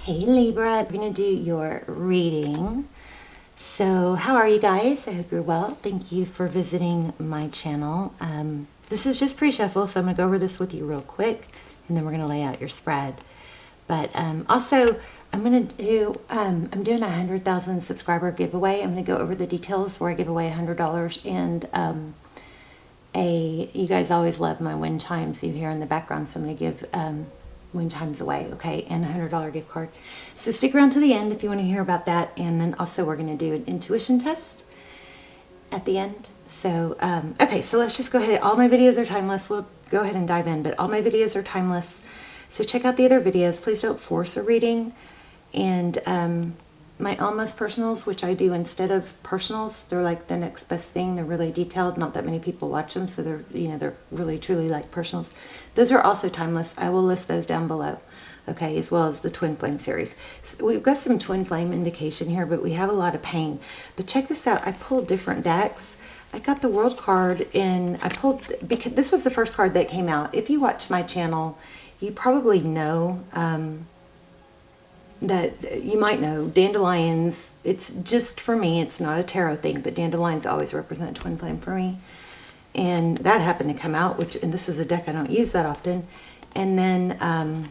Hey Libra, we're going to do your reading. So how are you guys? I hope you're well. Thank you for visiting my channel. This is just pre-shuffle, so I'm going to go over this with you real quick, and then we're going to lay out your spread. But also, I'm doing a 100,000 subscriber giveaway. I'm going to go over the details where I give away $100, and you guys always love my wind chimes you hear in the background, so I'm going to give wind chimes away, okay, and a $100 gift card. So stick around to the end if you want to hear about that, and then also we're going to do an intuition test at the end. So okay, so let's just go ahead. All my videos are timeless. We'll go ahead and dive in, but all my videos are timeless, so check out the other videos. Please don't force a reading. And my almost personals, which I do instead of personals, they're like the next best thing. They're really detailed. Not that many people watch them, so they're really truly like personals. Those are also timeless. I will list those down below, okay, as well as the twin flame series. So we've got some twin flame indication here, but we have a lot of pain. But check this out. I pulled different decks. I got the World card, and I pulled, because this was the first card that came out. If you watch my channel, you probably know that you might know dandelions. It's just, for me, it's not a tarot thing, but dandelions always represent twin flame for me, and that happened to come out, and this is a deck I don't use that often. And then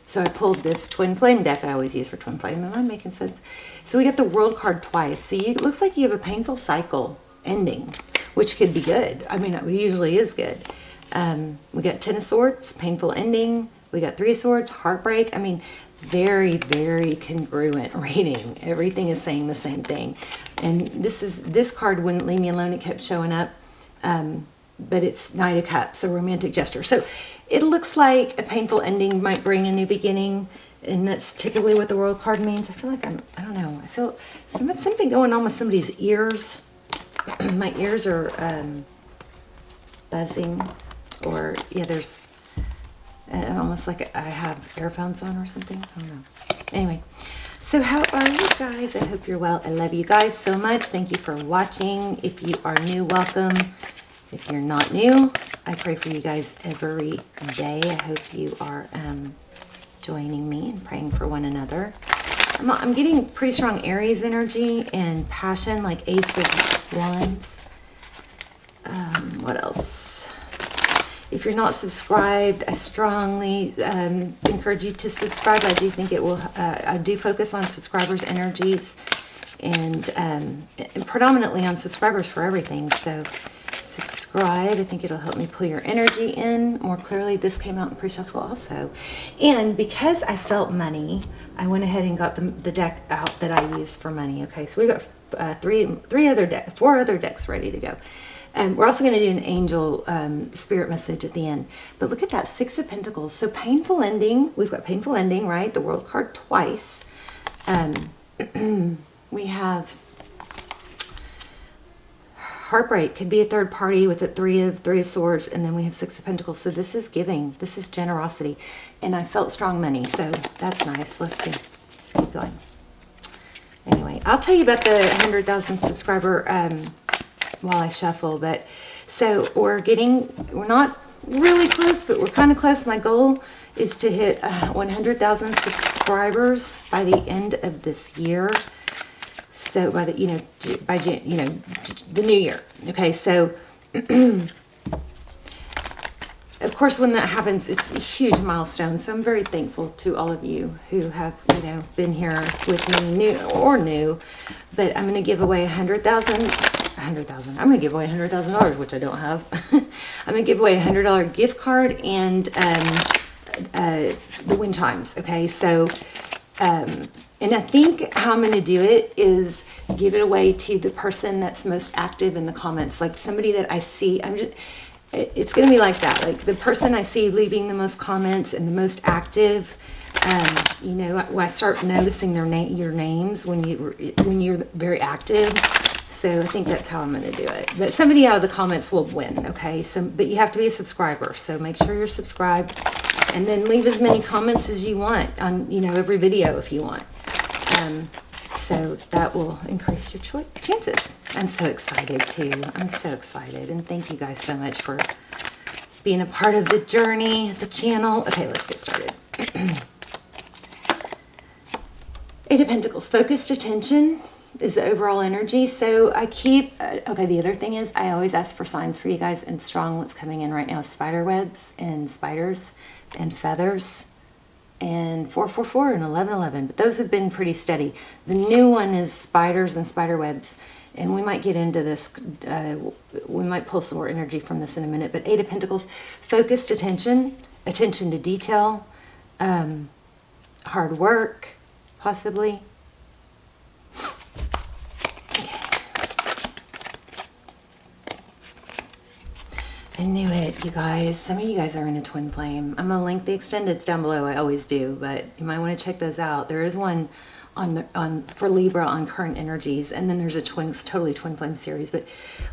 so I pulled this twin flame deck I always use for twin flame. Am I making sense? So we got the World card twice. So it looks like you have a painful cycle ending, which could be good. I mean, it usually is good. We got Ten of Swords, painful ending. We got Three of Swords, heartbreak. I mean, very, very congruent reading. Everything is saying the same thing. And this card wouldn't leave me alone. It kept showing up. But it's Knight of Cups, a romantic gesture. So it looks like a painful ending might bring a new beginning. And that's typically what the World card means. I feel like I don't know. I feel something going on with somebody's ears. My ears are buzzing. Or, yeah, there's almost like I have earphones on or something. I don't know. Anyway, so how are you guys? I hope you're well. I love you guys so much. Thank you for watching. If you are new, welcome. If you're not new, I pray for you guys every day. I hope you are joining me and praying for one another. I'm getting pretty strong Aries energy and passion, like Ace of Wands. What else? If you're not subscribed, I strongly encourage you to subscribe. I do think it will, I do focus on subscribers' energies, and predominantly on subscribers for everything. So subscribe. I think it'll help me pull your energy in more clearly. This came out in pre-shuffle also. And because I felt money, I went ahead and got the deck out that I use for money. Okay, so we got four other decks ready to go. We're also going to do an angel spirit message at the end. But look at that, Six of Pentacles. So painful ending. We've got painful ending, right? The World card twice. We have heartbreak. Could be a third party with a three of Swords. And then we have Six of Pentacles. So this is giving. This is generosity. And I felt strong money. So that's nice. Let's see. Let's keep going. Anyway, I'll tell you about the 100,000 subscriber while I shuffle. But so we're not really close, but we're kind of close. My goal is to hit 100,000 subscribers by the end of this year. So by the the new year. Okay, so of course when that happens, it's a huge milestone. So I'm very thankful to all of you who have been here with me, new, but I'm going to give away 100,000. I'm going to give away $100,000, which I don't have. I'm going to give away a $100 gift card and the wind chimes. Okay, so and I think how I'm going to do it is give it away to the person that's most active in the comments, like somebody that I see. It's going to be like that, like the person I see leaving the most comments and the most active. I start noticing your names when you're very active. So I think that's how I'm going to do it. But somebody out of the comments will win, okay? But you have to be a subscriber, so make sure you're subscribed, and then leave as many comments as you want on every video if you want. So that will increase your chances. I'm so excited too. I'm so excited, and thank you guys so much for being a part of the journey, the channel. Okay, let's get started. Eight of Pentacles, focused attention is the overall energy. So I keep, okay, the other thing is I always ask for signs for you guys, and strong what's coming in right now is spider webs and spiders and feathers and 444 and 1111. But those have been pretty steady. The new one is spiders and spider webs. And we might get into this, we might pull some more energy from this in a minute. But Eight of Pentacles, focused attention, attention to detail, hard work, possibly. Okay. I knew it, you guys. Some of you guys are in a twin flame. I'm going to link the extendeds down below. I always do, but you might want to check those out. There is one for Libra on current energies, and then there's a totally twin flame series. But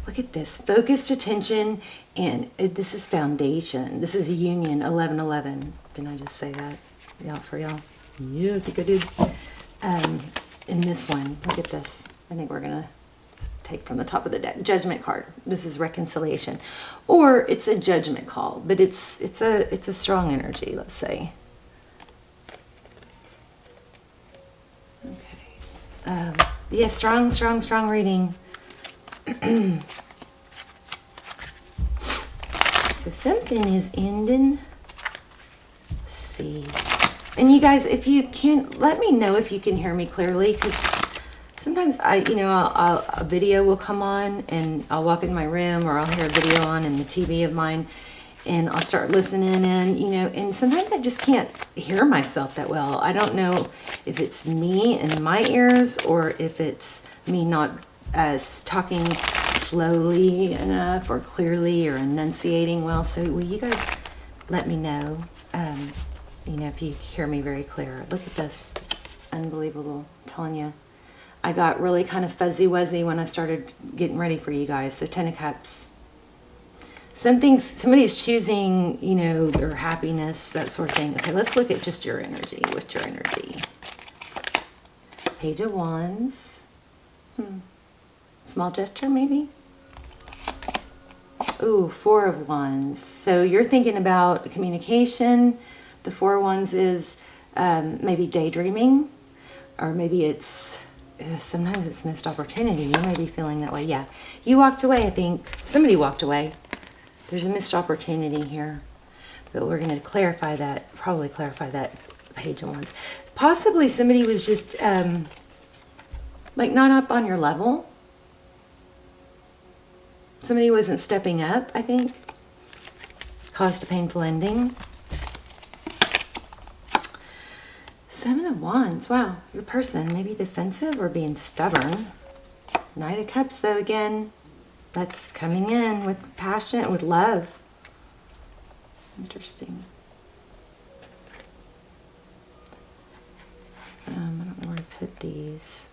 look at this, focused attention, and this is foundation. This is union, 1111. Didn't I just say that? Yeah, for y'all. Yeah, I think I did. In this one, look at this. I think we're gonna take from the top of the deck. Judgment card. This is reconciliation, or it's a judgment call, but it's a strong energy. Let's say. Okay. Yeah, strong reading. So something is ending. Let's see. And you guys, if you can, let me know if you can hear me clearly, because sometimes a video will come on and I'll walk in my room, or I'll hear a video on in the TV of mine, and I'll start listening in, and sometimes I just can't hear myself that well. I don't know if it's me and my ears, or if it's me not talking slowly enough or clearly or enunciating well. So will you guys let me know, if you hear me very clear. Look at this. Unbelievable. I'm telling you. I got really kind of fuzzy-wuzzy when I started getting ready for you guys. So 10 of Cups. Somebody's choosing, their happiness, that sort of thing. Okay, let's look at just your energy. What's your energy? Page of Wands. Small gesture, maybe? Ooh, Four of Wands. So you're thinking about communication. The Four of Wands is maybe daydreaming, or maybe it's, sometimes it's missed opportunity. You may be feeling that way. Yeah, you walked away, I think. Somebody walked away. There's a missed opportunity here, but we're going to clarify that, probably clarify that Page of Wands. Possibly somebody was just like not up on your level. Somebody wasn't stepping up, I think. Caused a painful ending. Seven of Wands. Wow, your person may be defensive or being stubborn. Knight of Cups, though, again, that's coming in with passion, with love. Interesting. I don't know where to put these.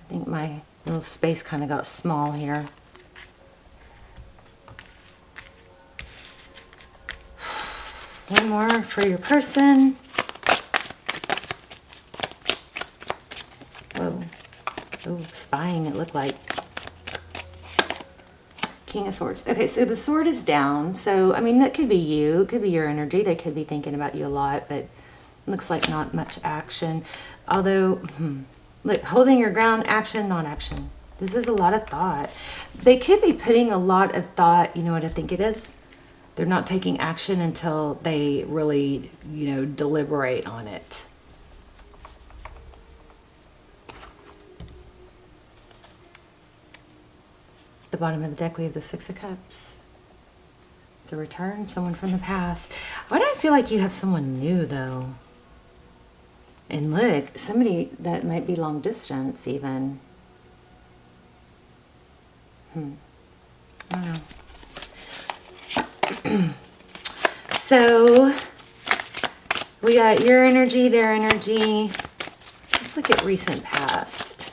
I think my little space kind of got small here. One more for your person. Whoa. Oh, spying, it looked like. King of Swords. Okay, so the sword is down. So, I mean, that could be you. It could be your energy. They could be thinking about you a lot, but looks like not much action. Although, look, holding your ground, action, non-action. This is a lot of thought. They could be putting a lot of thought, you know what I think it is? They're not taking action until they really, deliberate on it. At the bottom of the deck, we have the Six of Cups. It's a return, someone from the past. Why do I feel like you have someone new, though? And look, somebody that might be long distance, even. I don't know. So we got your energy, their energy. Let's look at recent past.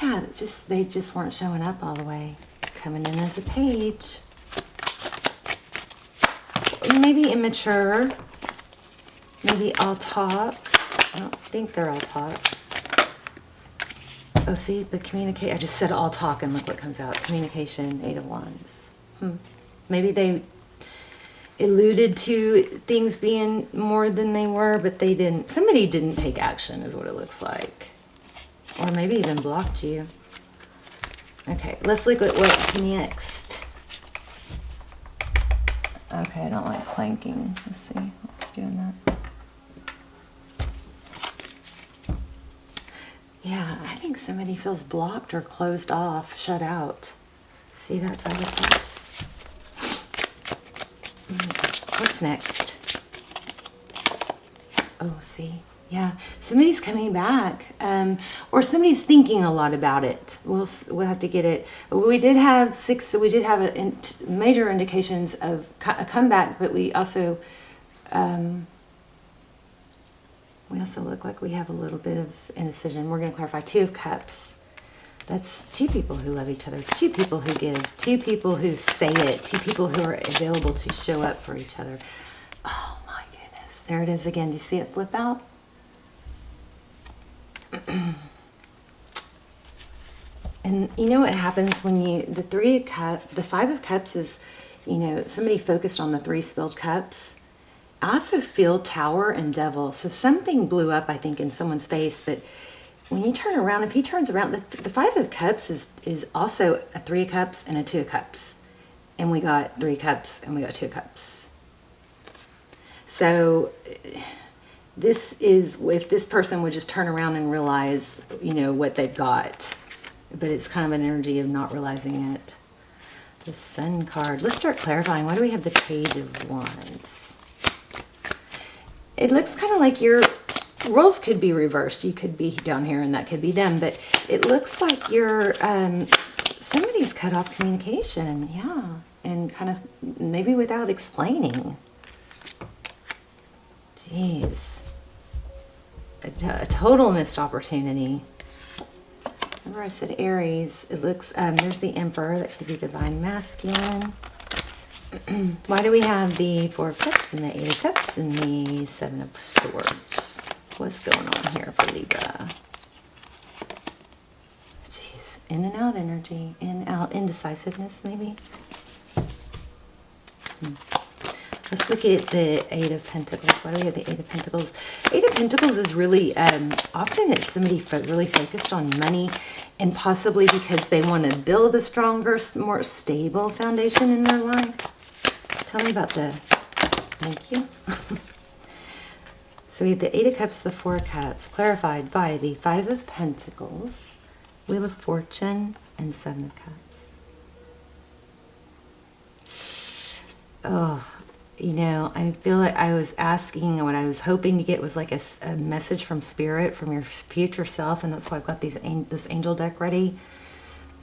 Yeah, they just weren't showing up all the way. Coming in as a page. Maybe immature. Maybe all talk. I don't think they're all talk. Oh, see, but communicate. I just said all talk and look what comes out. Communication, Eight of Wands. Maybe they, alluded to things being more than they were, but they didn't. Somebody didn't take action is what it looks like. Or maybe even blocked you. Okay, let's look at what's next. Okay, I don't like clanking. Let's see what's doing that. Yeah, I think somebody feels blocked or closed off, shut out. See that Five of Cups? What's next? Oh, see. Yeah, somebody's coming back, or somebody's thinking a lot about it. We'll have to get it. We did have major indications of a comeback, but we also look like we have a little bit of indecision. We're going to clarify. Two of Cups. That's two people who love each other, two people who give, two people who say it, two people who are available to show up for each other. Oh my goodness. There it is again. Do you see it flip out? And you know what happens when the Five of Cups is, somebody focused on the three spilled cups. I also feel Tower and Devil. So something blew up, I think, in someone's face. But when you turn around, if he turns around, the Five of Cups is also a Three of Cups and a Two of Cups. And we got Three Cups and we got Two of Cups. So this is, if this person would just turn around and realize, what they've got. But it's kind of an energy of not realizing it. The Sun card. Let's start clarifying. Why do we have the Page of Wands? It looks kind of like your roles could be reversed. You could be down here and that could be them. But it looks like you're, somebody's cut off communication. Yeah. And kind of maybe without explaining. Jeez. A total missed opportunity. Remember I said Aries. It looks, there's the Emperor. That could be Divine Masculine. Why do we have the Four of Cups and the Eight of Cups and the Seven of Swords? What's going on here for Libra? Jeez. In and out energy. In, out. Indecisiveness, maybe? Let's look at the Eight of Pentacles. Why do we have the Eight of Pentacles? Eight of Pentacles is really, often it's somebody really focused on money, and possibly because they want to build a stronger, more stable foundation in their life. Tell me about the, thank you. So we have the Eight of Cups, the Four of Cups, clarified by the Five of Pentacles, Wheel of Fortune, and Seven of Cups. Oh, I feel like I was asking, what I was hoping to get was like a message from Spirit, from your future self, and that's why I've got this angel deck ready.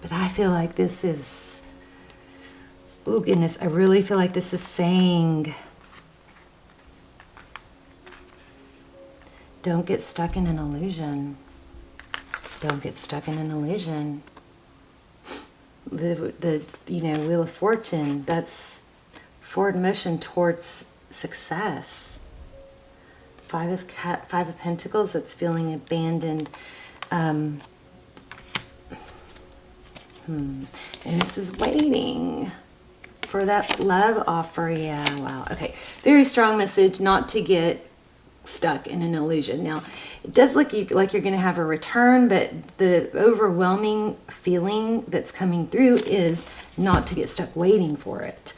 But I feel like this is, oh goodness, I really feel like this is saying, don't get stuck in an illusion. Don't get stuck in an illusion. The Wheel of Fortune, that's forward motion towards success. Five of Pentacles, that's feeling abandoned. And this is waiting for that love offer. Yeah, wow. Okay, very strong message not to get stuck in an illusion. Now, it does look like you're going to have a return, but the overwhelming feeling that's coming through is not to get stuck waiting for it.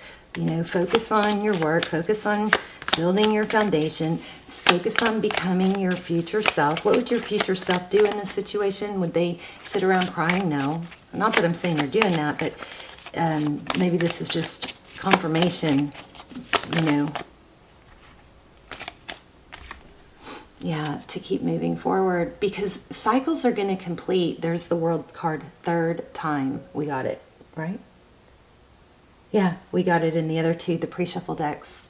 Focus on your work, focus on building your foundation, focus on becoming your future self. What would your future self do in this situation? Would they sit around crying? No. Not that I'm saying you're doing that, but maybe this is just confirmation, Yeah, to keep moving forward, because cycles are going to complete. There's the World card, third time we got it, right? Yeah, we got it in the other two, the pre-shuffle decks.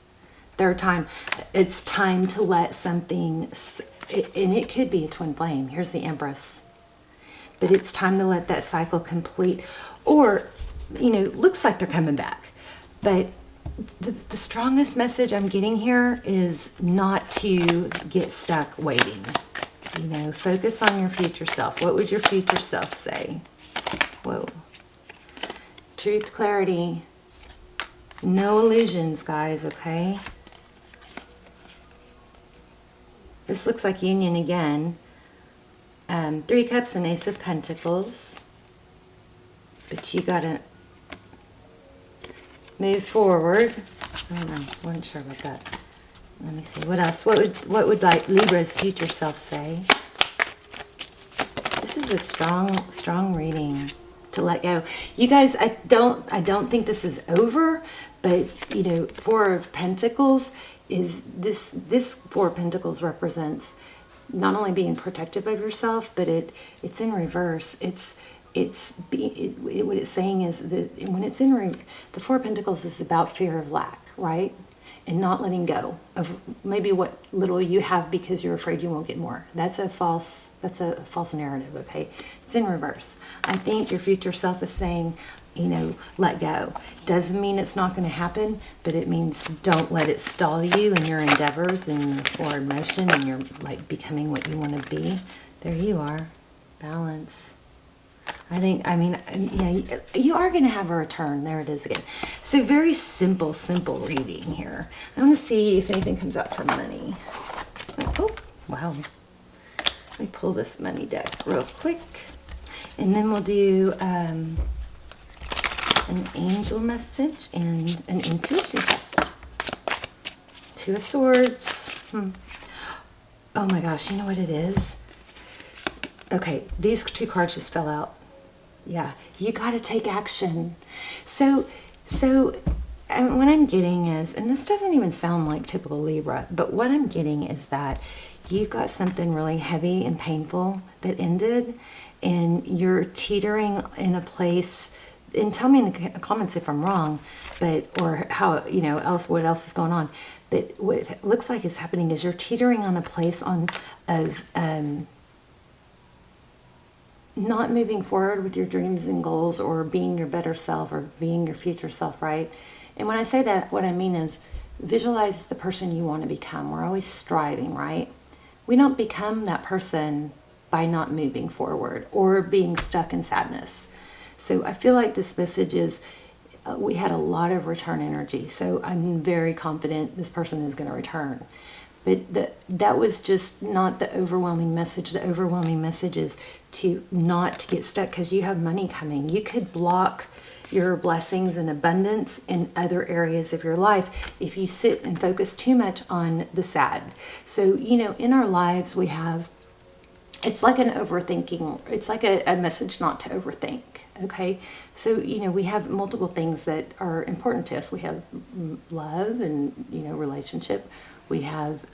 Third time. It's time to let something, and it could be a twin flame. Here's the Empress. But it's time to let that cycle complete. Or, looks like they're coming back. But the strongest message I'm getting here is not to get stuck waiting. Focus on your future self. What would your future self say? Whoa. Truth, clarity. No illusions, guys, okay? This looks like union again. 3 Cups and Ace of Pentacles. But you gotta move forward. I don't know. I wasn't sure about that. Let me see. What else? What would like Libra's future self say? This is a strong reading to let go. You guys, I don't think this is over, but you know, 4 of Pentacles is this 4 of Pentacles represents not only being protective of yourself, but it's in reverse. What it's saying is that when it's in the 4 of Pentacles is about fear of lack, right? And not letting go of maybe what little you have because you're afraid you won't get more. That's a false narrative, okay? It's in reverse. I think your future self is saying, you know, let go. Doesn't mean it's not going to happen, but it means don't let it stall you in your endeavors and your forward motion and you're like becoming what you want to be. There you are. Balance. I mean, yeah, you are going to have a return. There it is again. So very simple reading here. I want to see if anything comes up for money. Oh, wow. Let me pull this money deck real quick. And then we'll do an angel message and an intuition test. 2 of Swords. Oh my gosh, you know what it is? Okay, these 2 cards just fell out. Yeah, you got to take action. So what I'm getting is, and this doesn't even sound like typical Libra, but what I'm getting is that you got something really heavy and painful that ended, and you're teetering in a place. And tell me in the comments if I'm wrong, but or how what else is going on. But what it looks like is happening is you're teetering on a place of not moving forward with your dreams and goals or being your better self or being your future self, right? And when I say that, what I mean is visualize the person you want to become. We're always striving, right? We don't become that person by not moving forward or being stuck in sadness. So I feel like this message is we had a lot of return energy. So I'm very confident this person is going to return. But that was just not the overwhelming message. The overwhelming message is to not to get stuck because you have money coming. You could block your blessings and abundance in other areas of your life if you sit and focus too much on the sad. So, you know, in our lives we have, it's like an overthinking, it's like a message not to overthink, okay? So, you know, we have multiple things that are important to us. We have love and, you know, relationship. We have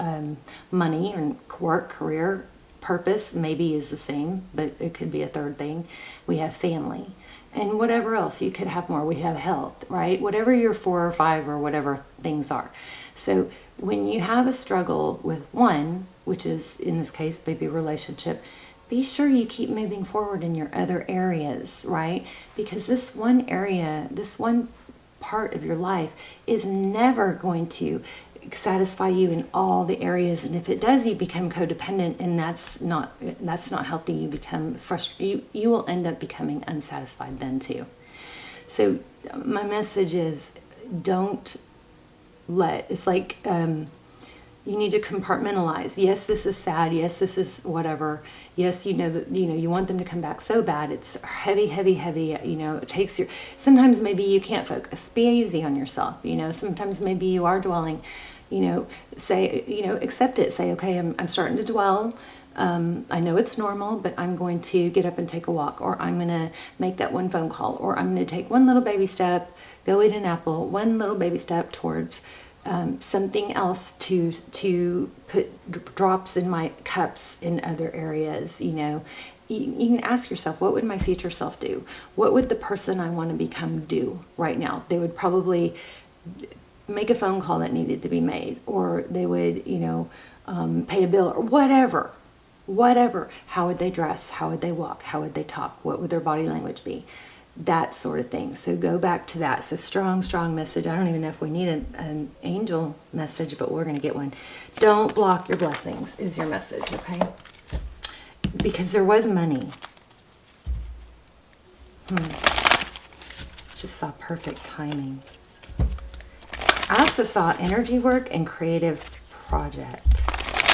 money and work, career, purpose, maybe is the same, but it could be a third thing. We have family and whatever else. You could have more. We have health, right? Whatever your 4 or 5 or whatever things are. So when you have a struggle with one, which is in this case, maybe a relationship, be sure you keep moving forward in your other areas, right? Because this one area, this one part of your life is never going to satisfy you in all the areas, and if it does, you become codependent, and that's not healthy. You become frustrated. You will end up becoming unsatisfied then too. So my message is, don't let, it's like you need to compartmentalize. Yes, this is sad. Yes, this is whatever. Yes, you know that, you know, you want them to come back so bad. It's heavy, you know, it takes your, sometimes maybe you can't focus. Be easy on yourself. You know, sometimes maybe you are dwelling, you know, say, you know, accept it. Say, okay, I'm starting to dwell. I know it's normal, but I'm going to get up and take a walk, or I'm going to make that one phone call, or I'm going to take one little baby step, go eat an apple, one little baby step towards something else to put drops in my cups in other areas. You know, you can ask yourself, what would my future self do? What would the person I want to become do right now? They would probably make a phone call that needed to be made, or they would, you know, pay a bill or whatever. How would they dress? How would they walk? How would they talk? What would their body language be? That sort of thing. So go back to that. So strong message. I don't even know if we need an angel message, but we're going to get one. Don't block your blessings is your message, okay? Because there was money. Just saw perfect timing. I also saw energy work and creative project.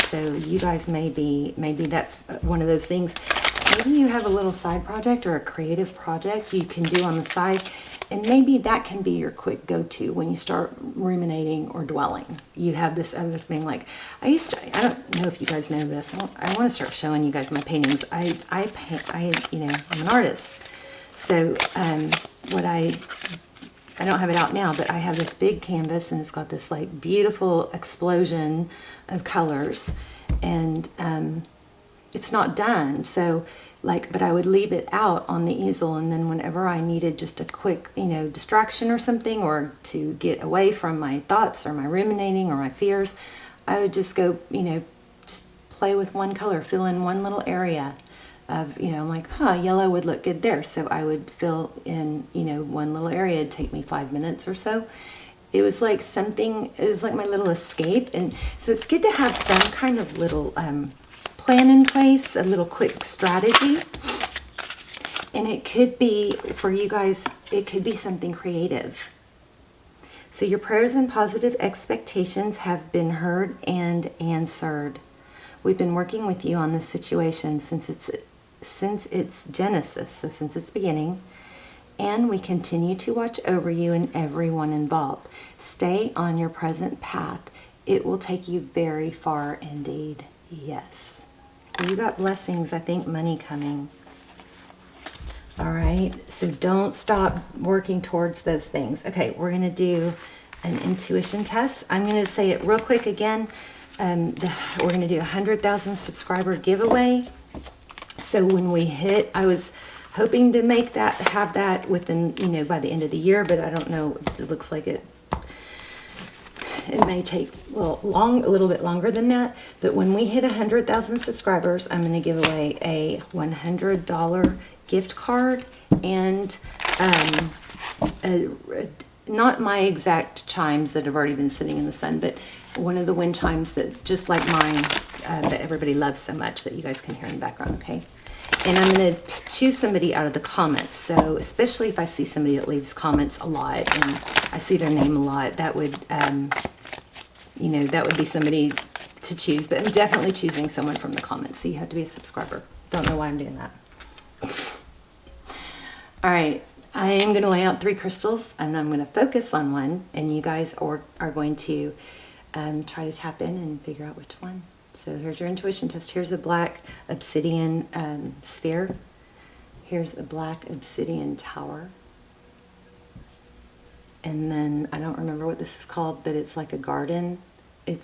So you guys maybe that's one of those things. Maybe you have a little side project or a creative project you can do on the side, and maybe that can be your quick go-to when you start ruminating or dwelling. You have this other thing, like I don't know if you guys know this. I want to start showing you guys my paintings. I paint, you know, I'm an artist. So I don't have it out now, but I have this big canvas and it's got this like beautiful explosion of colors, and it's not done. So like, but I would leave it out on the easel, and then whenever I needed just a quick, you know, distraction or something, or to get away from my thoughts or my ruminating or my fears, I would just go, you know, just play with one color, fill in one little area of, you know, I'm like, yellow would look good there. So I would fill in, you know, one little area. It'd take me 5 minutes or so. It was like something, it was like my little escape. And so it's good to have some kind of little plan in place, a little quick strategy. And it could be, for you guys, it could be something creative. So your prayers and positive expectations have been heard and answered. We've been working with you on this situation since its genesis, so since its beginning, and we continue to watch over you and everyone involved. Stay on your present path. It will take you very far indeed. Yes. You got blessings, I think, money coming. All right, so don't stop working towards those things. Okay, we're going to do an intuition test. I'm going to say it real quick again. We're going to do a 100,000 subscriber giveaway. So when we hit, I was hoping to have that within, you know, by the end of the year, but I don't know. It looks like it may take a little bit longer than that. But when we hit 100,000 subscribers, I'm going to give away a $100 gift card and not my exact chimes that have already been sitting in the sun, but one of the wind chimes that, just like mine, that everybody loves so much that you guys can hear in the background, okay? And I'm going to choose somebody out of the comments. So especially if I see somebody that leaves comments a lot and I see their name a lot, that would, you know, that would be somebody to choose. But I'm definitely choosing someone from the comments. So you have to be a subscriber. Don't know why I'm doing that. All right. I am going to lay out 3 crystals, and I'm going to focus on one, and you guys are going to try to tap in and figure out which one. So here's your intuition test. Here's a black obsidian sphere. Here's a black obsidian tower. And then, I don't remember what this is called, but it's like a garden. I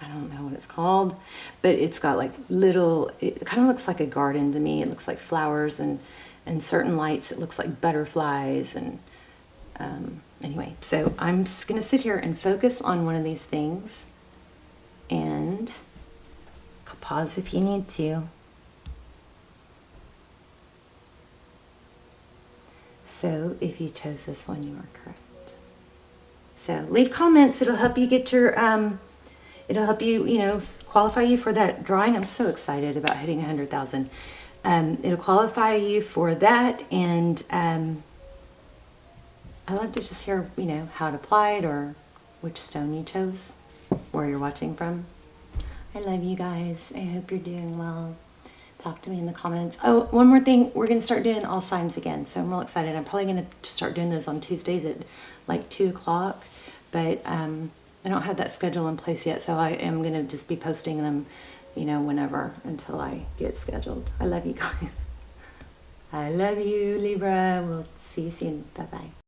don't know what it's called, but it's got like it kind of looks like a garden to me. It looks like flowers and certain lights. It looks like butterflies and anyway, so I'm just going to sit here and focus on one of these things and pause if you need to. So if you chose this one, you are correct. So leave comments. It'll help you get your, it'll help you, you know, qualify you for that drawing. I'm so excited about hitting 100,000. It'll qualify you for that, and I love to just hear, you know, how it applied or which stone you chose, where you're watching from. I love you guys. I hope you're doing well. Talk to me in the comments. Oh, one more thing. We're going to start doing all signs again, so I'm real excited. I'm probably going to start doing those on Tuesdays at like 2 o'clock, but I don't have that schedule in place yet, so I am going to just be posting them, you know, whenever until I get scheduled. I love you guys. I love you, Libra. We'll see you soon. Bye-bye.